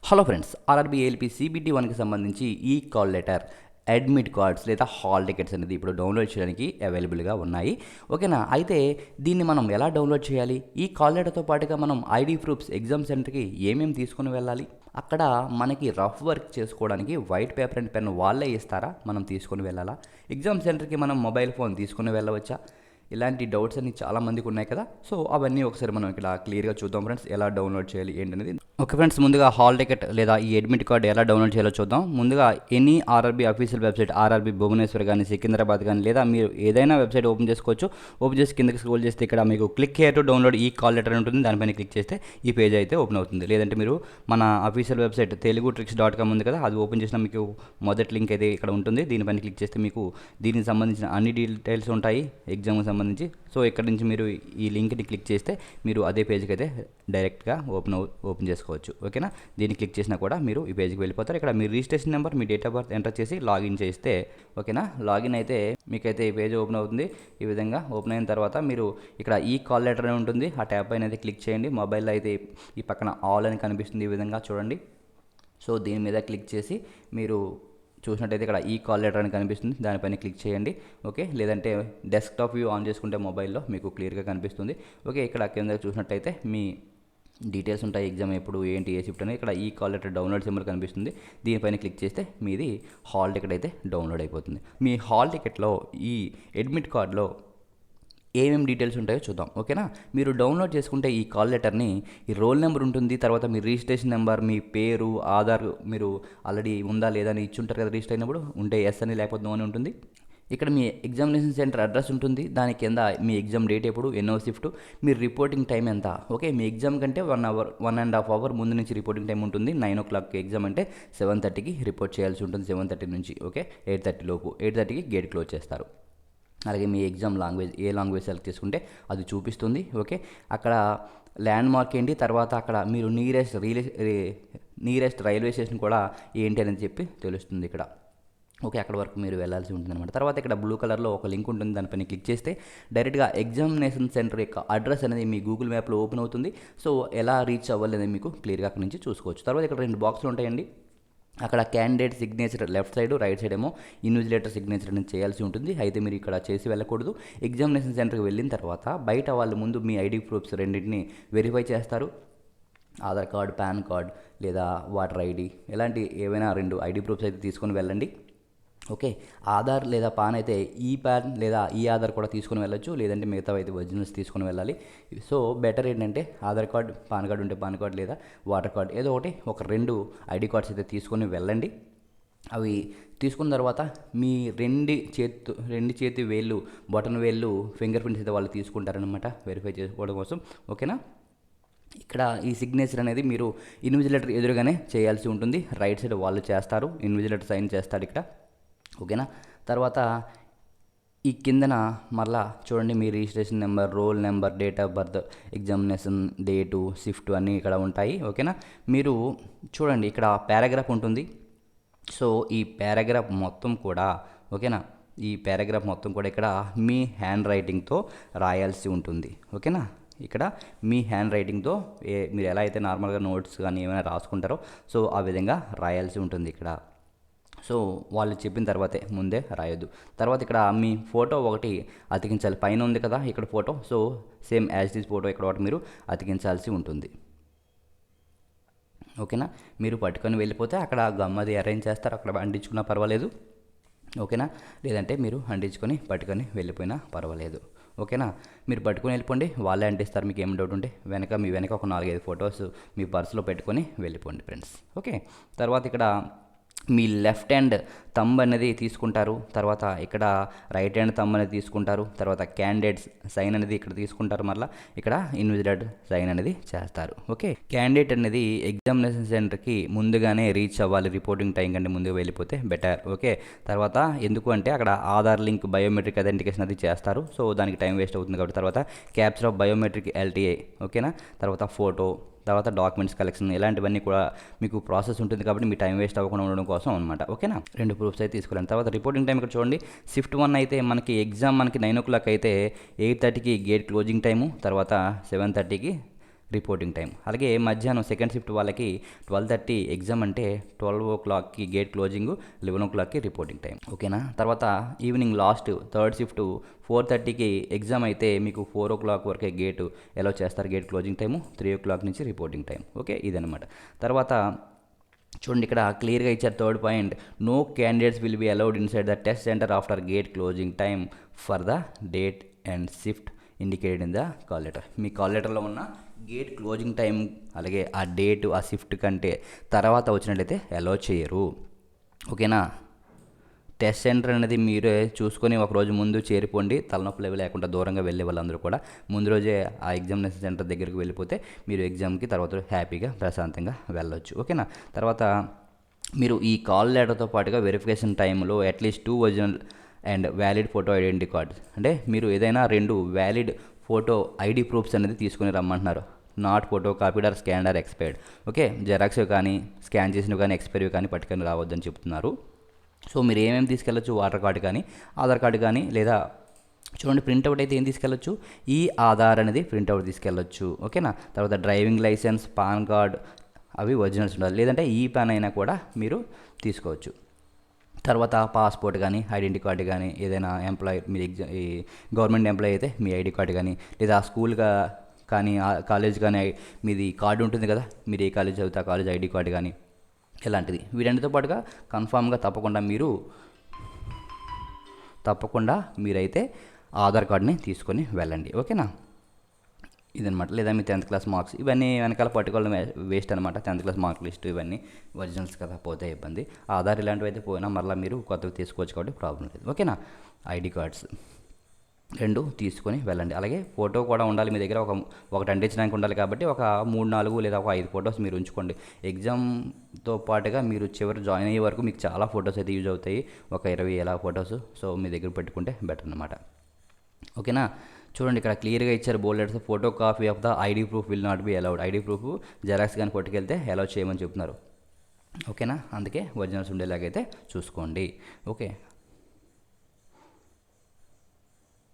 Hello friends, RRB ALP CBT వన్కి సంబంధించి ఈ కాల్ లెటర్, అడ్మిట్ కార్డ్స్ లేదా హాల్ టికెట్స్ అనేది ఇప్పుడు డౌన్లోడ్ చేయడానికి అవైలబుల్గా ఉన్నాయి. ఓకేనా? అయితే దీన్ని మనం ఎలా డౌన్లోడ్ చేయాలి? ఈ కాల్ లెటర్తో పాటుగా మనం ఐడి ప్రూఫ్స్, ఎగ్జామ్ సెంటర్కి ఏమేమి తీసుకుని వెళ్ళాలి? అక్కడ మనకి రఫ్ వర్క్ చేసుకోవడానికి వైట్ పేపర్ అండ్ పెన్ వాళ్ళే ఇస్తారా? మనం తీసుకొని వెళ్ళాలా? ఎగ్జామ్ సెంటర్కి మనం మొబైల్ ఫోన్ తీసుకుని వెళ్ళవచ్చా? ఇలాంటి డౌట్స్ అన్ని చాలామందికి ఉన్నాయి కదా. సో అవన్నీ ఒకసారి మనం ఇక్కడ క్లియర్గా చూద్దాం ఫ్రెండ్స్, ఎలా డౌన్లోడ్ చేయాలి ఏంటనేది. ఓకే ఫ్రెండ్స్, ముందుగా హాల్ టికెట్ లేదా ఈ అడ్మిట్ కార్డ్ ఎలా డౌన్లోడ్ చేయాలో చూద్దాం. ముందుగా any RRB official website, RRB Bhubaneswar కానీ సికింద్రాబాద్ కానీ, లేదా మీరు ఏదైనా వెబ్సైట్ ఓపెన్ చేసుకోవచ్చు. ఓపెన్ చేసి కిందకి స్క్రోల్ చేస్తే ఇక్కడ మీకు క్లిక్ హియర్ టు డౌన్లోడ్ ఈ కాల్ లెటర్ ఉంటుంది. దానిపైన క్లిక్ చేస్తే ఈ పేజ్ అయితే ఓపెన్ అవుతుంది. లేదంటే మీరు మన అఫీషియల్ వెబ్సైట్ telugutricks.com ఉంది కదా, అది ఓపెన్ చేసినా మీకు మొదటి లింక్ అయితే ఇక్కడ ఉంటుంది. దీనిపైన క్లిక్ చేస్తే మీకు దీనికి సంబంధించిన అన్ని డీటెయిల్స్ ఉంటాయి ఎగ్జామ్కి సంబంధించి. సో ఇక్కడ నుంచి మీరు ఈ లింక్ని క్లిక్ చేస్తే మీరు అదే పేజ్కి అయితే డైరెక్ట్గా ఓపెన్ చేసుకోవచ్చు. ఓకేనా? దీన్ని క్లిక్ చేసినా కూడా మీరు ఈ పేజ్కి వెళ్ళిపోతారు. ఇక్కడ మీ రిజిస్ట్రేషన్ నెంబర్, మీ డేట్ ఆఫ్ బర్త్ ఎంటర్ చేసి లాగిన్ చేస్తే, ఓకేనా, లాగిన్ అయితే మీకైతే ఈ పేజ్ ఓపెన్ అవుతుంది. ఈ విధంగా ఓపెన్ అయిన తర్వాత మీరు ఇక్కడ ఈ కాల్ లెటర్ అని ఉంటుంది, ఆ ట్యాబ్ పైన అయితే క్లిక్ చేయండి. మొబైల్లో అయితే ఈ పక్కన ఆల్ అని కనిపిస్తుంది, ఈ విధంగా చూడండి. సో దీని మీద క్లిక్ చేసి మీరు చూసినట్టయితే ఇక్కడ ఈ కాల్ లెటర్ అని కనిపిస్తుంది, దానిపైన క్లిక్ చేయండి. ఓకే, లేదంటే డెస్క్టాప్ వ్యూ ఆన్ చేసుకుంటే మొబైల్లో మీకు క్లియర్గా కనిపిస్తుంది. ఓకే, ఇక్కడ కింద చూసినట్టయితే మీ డీటెయిల్స్ ఉంటాయి, ఎగ్జామ్ ఎప్పుడు ఏంటి ఏ షిఫ్ట్ అనేది. ఇక్కడ ఈ కాల్ లెటర్ డౌన్లోడ్ సింబల్ కనిపిస్తుంది, దీనిపైన క్లిక్ చేస్తే మీది హాల్ టికెట్ అయితే డౌన్లోడ్ అయిపోతుంది. మీ హాల్ టికెట్లో ఈ అడ్మిట్ కార్డులో ఏమేమి డీటెయిల్స్ ఉంటాయో చూద్దాం. ఓకేనా? మీరు డౌన్లోడ్ చేసుకుంటే ఈ కాల్ లెటర్ని, ఈ రోల్ నెంబర్ ఉంటుంది, తర్వాత మీ రిజిస్ట్రేషన్ నెంబర్, మీ పేరు, ఆధార్ మీరు ఆల్రెడీ ఉందా లేదా అని ఇచ్చుంటారు కదా రిజిస్టర్ అయినప్పుడు, ఉంటే ఎస్ అని లేకపోతే నో అని ఉంటుంది. ఇక్కడ మీ ఎగ్జామినేషన్ సెంటర్ అడ్రస్ ఉంటుంది, దాని కింద మీ ఎగ్జామ్ డేట్ ఎప్పుడు, ఎన్నో షిఫ్ట్, మీ రిపోర్టింగ్ టైం ఎంత. ఓకే, మీ ఎగ్జామ్ కంటే 1.5 అవర్ ముందు నుంచి రిపోర్టింగ్ టైం ఉంటుంది. 9 o'clock ఎగ్జామ్ అంటే 7:30కి రిపోర్ట్ చేయాల్సి ఉంటుంది. 7:30 నుంచి ఓకే 8:30 లోపు, 8:30కి గేట్ క్లోజ్ చేస్తారు. అలాగే మీ ఎగ్జామ్ లాంగ్వేజ్, ఏ లాంగ్వేజ్ సెలెక్ట్ చేసుకుంటే అది చూపిస్తుంది. ఓకే, అక్కడ ల్యాండ్ మార్క్ ఏంటి, తర్వాత అక్కడ మీరు నీరెస్ట్ రైల్వే స్టేషన్ కూడా ఏంటి అని చెప్పి తెలుస్తుంది ఇక్కడ. ఓకే, అక్కడ వరకు మీరు వెళ్ళాల్సి ఉంటుంది అనమాట. తర్వాత ఇక్కడ బ్లూ కలర్లో ఒక లింక్ ఉంటుంది, దానిపైన క్లిక్ చేస్తే డైరెక్ట్గా ఎగ్జామినేషన్ సెంటర్ యొక్క అడ్రస్ అనేది మీ గూగుల్ మ్యాప్లో ఓపెన్ అవుతుంది. సో ఎలా రీచ్ అవ్వాలి అనేది మీకు క్లియర్గా అక్కడ నుంచి చూసుకోవచ్చు. తర్వాత ఇక్కడ 2 బాక్సులు ఉంటాయండి. అక్కడ candidate signature left side, right side ఏమో ఇన్విజిలేటర్ సిగ్నేచర్ అనేది చేయాల్సి ఉంటుంది. అయితే మీరు ఇక్కడ చేసి వెళ్ళకూడదు. ఎగ్జామినేషన్ సెంటర్కి వెళ్ళిన తర్వాత బయట వాళ్ళు ముందు మీ ఐడి ప్రూఫ్స్ రెండింటిని వెరిఫై చేస్తారు. ఆధార్ కార్డ్, పాన్ కార్డ్ లేదా వాటర్ ఐడి, ఇలాంటి ఏవైనా 2 ఐడి ప్రూఫ్స్ అయితే తీసుకొని వెళ్ళండి. ఓకే, ఆధార్ లేదా పాన్ అయితే ఈ పాన్ లేదా ఈ ఆధార్ కూడా తీసుకొని వెళ్ళొచ్చు, లేదంటే మిగతా అయితే ఒరిజినల్స్ తీసుకొని వెళ్ళాలి. సో బెటర్ ఏంటంటే ఆధార్ కార్డ్, పాన్ కార్డ్ ఉంటే పాన్ కార్డ్ లేదా వాటర్ కార్డ్ ఏదో ఒకటి, ఒక 2 ఐడి కార్డ్స్ అయితే తీసుకొని వెళ్ళండి. అవి తీసుకున్న తర్వాత మీ రెండు చేతి వేళ్ళు, బటన్ వేళ్ళు, ఫింగర్ ప్రింట్స్ అయితే వాళ్ళు తీసుకుంటారనమాట వెరిఫై చేసుకోవడం కోసం. ఓకేనా? ఇక్కడ ఈ సిగ్నేచర్ అనేది మీరు ఇన్విజిలేటర్ ఎదురుగానే చేయాల్సి ఉంటుంది. రైట్ సైడ్ వాళ్ళు చేస్తారు, ఇన్విజిలేటర్ సైన్ చేస్తాడు ఇక్కడ. ఓకేనా? తర్వాత ఈ కిందన మళ్ళా చూడండి, మీ registration number, roll number, date of birth, examination date, shift అన్నీ ఇక్కడ ఉంటాయి. ఓకేనా? మీరు చూడండి, ఇక్కడ పారాగ్రాఫ్ ఉంటుంది. సో ఈ పారాగ్రాఫ్ మొత్తం కూడా, ఓకేనా, ఈ పారాగ్రాఫ్ మొత్తం కూడా ఇక్కడ మీ హ్యాండ్ రైటింగ్తో రాయాల్సి ఉంటుంది. ఓకేనా? ఇక్కడ మీ హ్యాండ్ రైటింగ్తో మీరు ఎలా అయితే నార్మల్గా నోట్స్ కానీ ఏమైనా రాసుకుంటారో సో ఆ విధంగా రాయాల్సి ఉంటుంది ఇక్కడ. సో వాళ్ళు చెప్పిన తర్వాతే, ముందే రాయొద్దు. తర్వాత ఇక్కడ మీ ఫోటో ఒకటి అతికించాలి. పైన ఉంది కదా ఇక్కడ photo, so same as it is photo ఇక్కడ ఒకటి మీరు అతికించాల్సి ఉంటుంది. ఓకేనా? మీరు పట్టుకొని వెళ్ళిపోతే అక్కడ గమ్మది అరేంజ్ చేస్తారు, అక్కడ అంటించుకున్నా పర్వాలేదు. ఓకేనా? లేదంటే మీరు అంటించుకొని పట్టుకొని వెళ్ళిపోయినా పర్వాలేదు. ఓకేనా? మీరు పట్టుకొని వెళ్ళిపోండి, వాళ్ళే అంటిస్తారు. మీకు ఏం డౌట్ ఉంటే మీ వెనక ఒక 4-5 ఫొటోస్ మీ పర్సులో పెట్టుకొని వెళ్ళిపోండి ఫ్రెండ్స్. ఓకే, తర్వాత ఇక్కడ మీ లెఫ్ట్ హ్యాండ్ థంబ్ అనేది తీసుకుంటారు. తర్వాత ఇక్కడ రైట్ హ్యాండ్ థంబ్ అనేది తీసుకుంటారు. తర్వాత క్యాండిడేట్స్ సైన్ అనేది ఇక్కడ తీసుకుంటారు. మళ్ళీ ఇక్కడ ఇన్విజిలేటర్ సైన్ అనేది చేస్తారు. ఓకే, క్యాండిడేట్ అనేది ఎగ్జామినేషన్ సెంటర్కి ముందుగానే రీచ్ అవ్వాలి, రిపోర్టింగ్ టైం కంటే ముందుగా వెళ్ళిపోతే బెటర్. ఓకే, తర్వాత ఎందుకు అంటే అక్కడ ఆధార్ లింక్, బయోమెట్రిక్ ఐడెంటిఫికేషన్ అది చేస్తారు. సో దానికి టైం వేస్ట్ అవుతుంది కాబట్టి తర్వాత క్యాప్చర్ ఆఫ్ బయోమెట్రిక్ LTA. ఓకేనా? తర్వాత ఫోటో, తర్వాత డాక్యుమెంట్స్ కలెక్షన్, ఇలాంటివన్నీ కూడా మీకు ప్రాసెస్ ఉంటుంది కాబట్టి మీ టైం వేస్ట్ అవ్వకుండా ఉండడం కోసం అనమాట. ఓకేనా? 2 ప్రూఫ్స్ అయితే తీసుకురండి. తర్వాత రిపోర్టింగ్ టైం ఇక్కడ చూడండి, షిఫ్ట్ 1 అయితే మనకి ఎగ్జామ్ 9 o'clock అయితే 8:30కి గేట్ క్లోజింగ్ టైము, తర్వాత 7:30కి రిపోర్టింగ్ టైం. అలాగే మధ్యాహ్నం సెకండ్ షిఫ్ట్ వాళ్ళకి 12:30 ఎగ్జామ్ అంటే 12 గేట్ క్లోజింగ్, 11 రిపోర్టింగ్ టైం. ఓకేనా. తర్వాత ఈవినింగ్ లాస్ట్ థర్డ్ షిఫ్ట్ 4:30కి ఎగ్జామ్ అయితే మీకు 4 వరకే గేటు ఎలా చేస్తారు, గేట్ క్లోజింగ్ టైము, 3 నుంచి రిపోర్టింగ్ టైం. ఓకే, ఇదనమాట. తర్వాత చూడండి ఇక్కడ క్లియర్గా ఇచ్చారు third point, no candidates will be allowed inside the test centre after gate closing time for the date and shift indicated in the call letter. మీ call లెటర్లో ఉన్న గేట్ క్లోజింగ్ టైం అలాగే ఆ డేటు ఆ షిఫ్ట్ కంటే తర్వాత వచ్చినట్లయితే allow చేయరు. ఓకేనా. టెస్ట్ సెంటర్ అనేది మీరే చూసుకొని ఒకరోజు ముందు చేరిపోండి, తలనొప్పులు ఏవి లేకుండా దూరంగా వెళ్ళే వాళ్ళందరూ కూడా ముందు రోజే ఆ ఎగ్జామినేషన్ సెంటర్ దగ్గరికి వెళ్ళిపోతే మీరు ఎగ్జామ్కి తర్వాత హ్యాపీగా ప్రశాంతంగా వెళ్ళొచ్చు. ఓకేనా. తర్వాత మీరు ఈ కాల్ లెటర్తో పాటుగా వెరిఫికేషన్ టైంలో at least 2 original and valid photo identity cards, అంటే మీరు ఏదైనా 2 వ్యాలిడ్ ఫోటో ఐడి ప్రూఫ్స్ అనేది తీసుకుని రమ్మంటున్నారు. Not photo copied or scanned or expired. Okay, xerox కానీ స్కాన్ చేసినవి కానీ ఎక్స్పైరీ కానీ పట్టుకొని రావద్దని చెప్తున్నారు. సో మీరు ఏమేమి తీసుకెళ్ళచ్చు, ఓటర్ కార్డు కానీ ఆధార్ కార్డు కానీ, లేదా చూడండి ప్రింట్అవుట్ అయితే ఏం తీసుకెళ్ళచ్చు, ఈ ఆధార్ అనేది ప్రింట్అవుట్ తీసుకెళ్ళచ్చు. ఓకేనా. తర్వాత డ్రైవింగ్ లైసెన్స్, పాన్ కార్డ్ అవి ఒరిజినల్స్ ఉండాలి, లేదంటే ఈ పాన్ అయినా కూడా మీరు తీసుకోవచ్చు. తర్వాత పాస్పోర్ట్ కానీ ఐడెంటిటీ కార్డు కానీ, ఏదైనా ఎంప్లాయీ మీ ఈ గవర్నమెంట్ ఎంప్లాయీ అయితే మీ ఐడి కార్డు కానీ, లేదా స్కూల్గా కానీ కాలేజ్ కానీ మీది కార్డు ఉంటుంది కదా, మీరు ఏ కాలేజ్ చదివితే ఆ కాలేజ్ ఐడి కార్డు కానీ ఇలాంటిది. వీటన్నిటితో పాటుగా కన్ఫామ్గా తప్పకుండా మీరైతే ఆధార్ కార్డుని తీసుకొని వెళ్ళండి. ఓకేనా. ఇదనమాట. లేదా మీ 10th క్లాస్ మార్క్స్ ఇవన్నీ వెనకాల పట్టుకోవడం వేస్ట్ అనమాట. 10th క్లాస్ మార్క్ లిస్ట్ ఇవన్నీ ఒరిజినల్స్ కదా, పోతే ఇబ్బంది. ఆధార్ ఇలాంటివి అయితే పోయినా మరలా మీరు కొత్తవి తీసుకోవచ్చు కాబట్టి ప్రాబ్లం లేదు. ఓకేనా. ఐడి కార్డ్స్ 2 తీసుకొని వెళ్ళండి. అలాగే ఫోటో కూడా ఉండాలి మీ దగ్గర, ఒకటి అంటించడానికి ఉండాలి కాబట్టి ఒక 3, 4 లేదా ఒక 5 ఫొటోస్ మీరు ఉంచుకోండి. ఎగ్జామ్తో పాటుగా మీరు చివరి జాయిన్ అయ్యే వరకు మీకు చాలా ఫొటోస్ అయితే యూజ్ అవుతాయి, ఒక 20 ఎలా ఫొటోస్. సో మీ దగ్గర పెట్టుకుంటే బెటర్ అనమాట. ఓకేనా. చూడండి ఇక్కడ క్లియర్గా ఇచ్చారు బోల్డ్ letters, photo copy of the ID proof will not be allowed. ID proof xerox కానీ పట్టుకెళ్తే అలౌ చేయమని చెప్తున్నారు. ఓకేనా. అందుకే ఒరిజినల్స్ ఉండేలాగైతే చూసుకోండి. ఓకే.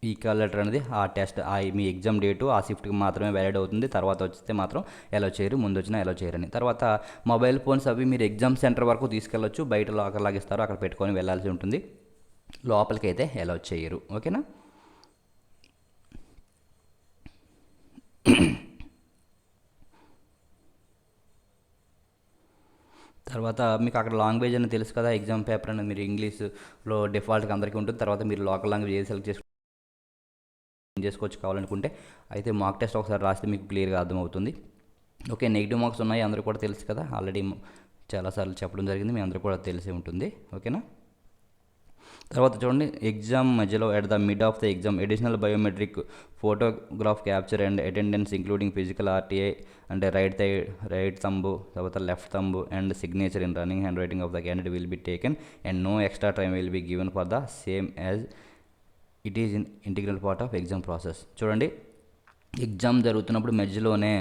ఈ కాల్ లెటర్ అనేది ఆ టెస్ట్ మీ ఎగ్జామ్ డేటు ఆ షిఫ్ట్కి మాత్రమే వ్యాలిడ్ అవుతుంది, తర్వాత వస్తే మాత్రం ఎలా చేయరు, ముందు వచ్చినా ఎలా చేయరని. తర్వాత మొబైల్ ఫోన్స్ అవి మీరు ఎగ్జామ్ సెంటర్ వరకు తీసుకెళ్ళొచ్చు, బయట లాకర్ లాగా ఇస్తారు, అక్కడ పెట్టుకొని వెళ్ళాల్సి ఉంటుంది, లోపలికి అయితే ఎలా చేయరు. ఓకేనా. తర్వాత మీకు అక్కడ లాంగ్వేజ్ అనేది తెలుసు కదా, ఎగ్జామ్ పేపర్ అనేది మీరు ఇంగ్లీష్లో డిఫాల్ట్గా అందరికీ ఉంటుంది. తర్వాత మీరు లోకల్ లాంగ్వేజ్ ఏది సెలెక్ట్ చేసుకోవచ్చు కావాలనుకుంటే. అయితే మాక్ టెస్ట్ ఒకసారి రాస్తే మీకు క్లియర్గా అర్థమవుతుంది. ఓకే. నెగిటివ్ మార్క్స్ ఉన్నాయి అందరూ కూడా తెలుసు కదా, ఆల్రెడీ చాలాసార్లు చెప్పడం జరిగింది, మీ అందరూ కూడా తెలిసే ఉంటుంది. ఓకేనా. తర్వాత చూడండి ఎగ్జామ్ మధ్యలో at the mid of the exam additional biometric photograph capture and attendance including physical RTI అంటే రైట్ థంబ్, తర్వాత left thumb and signature in running hand writing of the candidate will be taken and no extra time will be given for the same as it is in integral part of exam process. చూడండి exam జరుగుతున్నప్పుడు మధ్యలోనే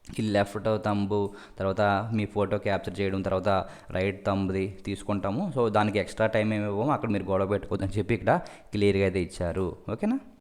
ఈ left thumb తర్వాత మీ photo capture చేయడం, తర్వాత right థంబ్ది తీసుకుంటాము. So దానికి extra time ఏమి ఇవ్వము, అక్కడ మీరు గొడవ పెట్టుకోవద్దని చెప్పి ఇక్కడ క్లియర్గా అయితే ఇచ్చారు. ఓకేనా.